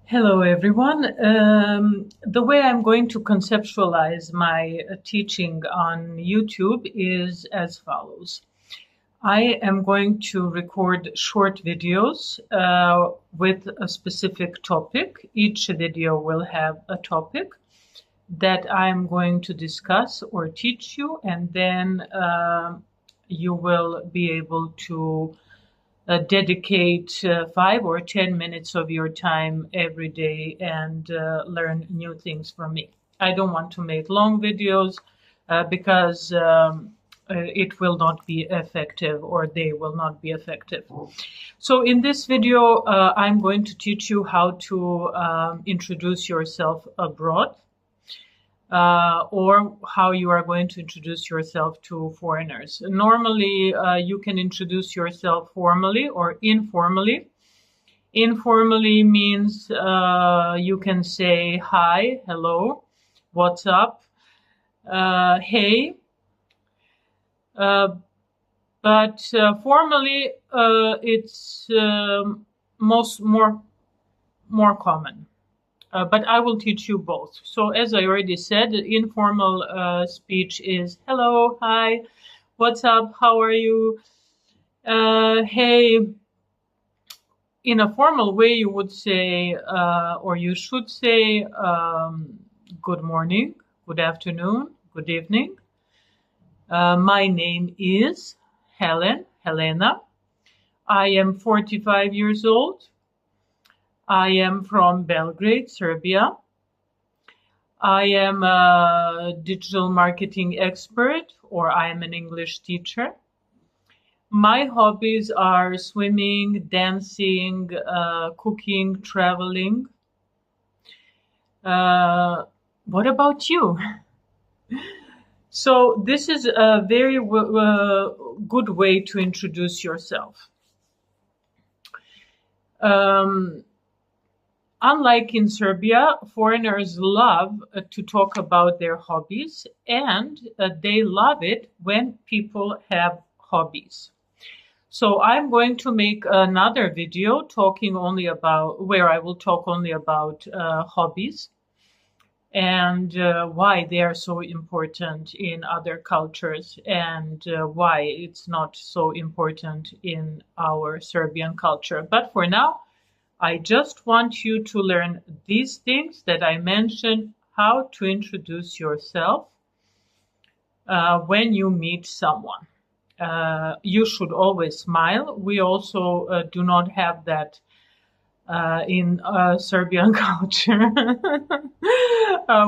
Hello, everyone. The way I'm going to conceptualize my teaching on YouTube is as follows. I am going to record short videos with a specific topic. Each video will have a topic that I'm going to discuss or teach you, and then you will be able to dedicate 5 or 10 minutes of your time every day and learn new things from me. I don't want to make long videos because it will not be effective, or they will not be effective. So in this video, I'm going to teach you how to introduce yourself abroad. Or how you are going to introduce yourself to foreigners. Normally, you can introduce yourself formally or informally. Informally means you can say hi, hello, what's up, hey. But formally, it's more common. But I will teach you both. So as I already said, the informal speech is hello, hi, what's up, how are you, hey. In a formal way, you would say, or you should say, good morning, good afternoon, good evening. My name is Helena. I am 45 years old. I am from Belgrade, Serbia. I am a digital marketing expert, or I am an English teacher. My hobbies are swimming, dancing, cooking, traveling. What about you? So this is a very good way to introduce yourself. Unlike in Serbia, foreigners love to talk about their hobbies, and they love it when people have hobbies. So I'm going to make another video talking only about, where I will talk only about hobbies and why they are so important in other cultures, and why it's not so important in our Serbian culture. But for now, I just want you to learn these things that I mentioned, how to introduce yourself when you meet someone. You should always smile. We also do not have that in Serbian culture.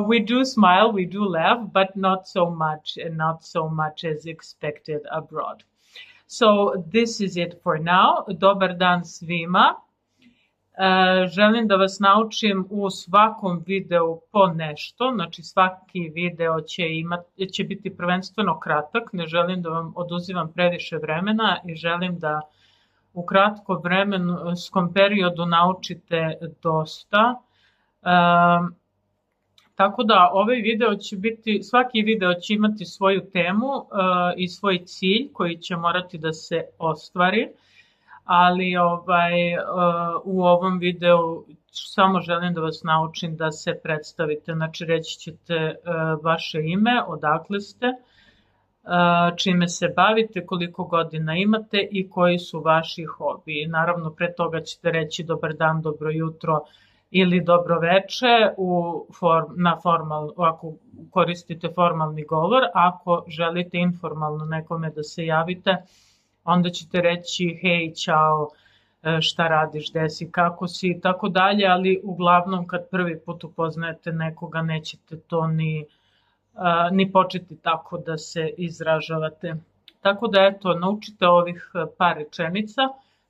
We do smile, we do laugh, but not so much, and not so much as expected abroad. So this is it for now. Dobar dan svima. Želim da vas naučim u svakom videu po nešto, znači svaki video će biti prvenstveno kratak, ne želim da vam oduzimam previše vremena i želim da u kratkom vremenskom periodu naučite dosta. Tako da ovaj video će biti, svaki video će imati svoju temu i svoj cilj koji će morati da se ostvari. Ali u ovom videu samo želim da vas naučim da se predstavite. Znači reći ćete vaše ime, odakle ste, čime se bavite, koliko godina imate i koji su vaši hobiji. Naravno, pre toga ćete reći dobar dan, dobro jutro ili dobro veče ako koristite formalni govor. Ako želite informalno nekome da se javite, onda ćete reći hej, čao, šta radiš, gde si, kako si i tako dalje, ali uglavnom kad prvi put upoznajete nekoga nećete to ni početi tako da se izražavate. Tako da eto, naučite ovih par rečenica,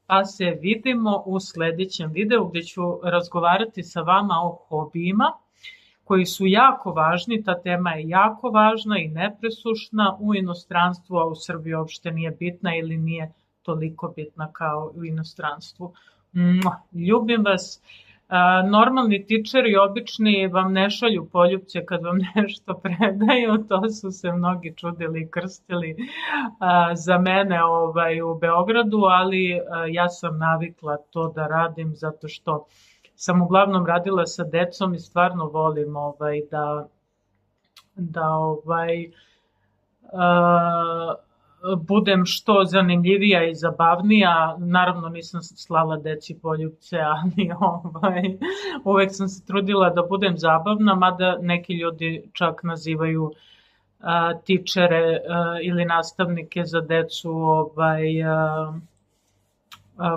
pa se vidimo u sledećem videu gde ću razgovarati sa vama o hobijima koji su jako važni. Ta tema je jako važna i nepresušna u inostranstvu, a u Srbiji uopšte nije bitna ili nije toliko bitna kao u inostranstvu. Ljubim vas. Normalni tičeri obični vam ne šalju poljupce kad vam nešto predaju, to su se mnogi čudili i krstili za mene u Beogradu, ali ja sam navikla to da radim zato što sam uglavnom radila sa decom i stvarno volim da budem što zanimljivija i zabavnija. Naravno nisam slala deci poljupce, ali uvek sam se trudila da budem zabavna, mada neki ljudi čak nazivaju tičere ili nastavnike za decu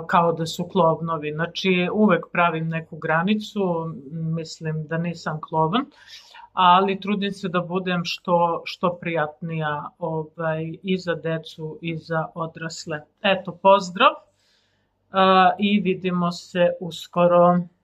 kao da su klovnovi. Znači uvek pravim neku granicu, mislim da nisam klovan, ali trudim se da budem što prijatnija i za decu i za odrasle. Eto, pozdrav i vidimo se uskoro.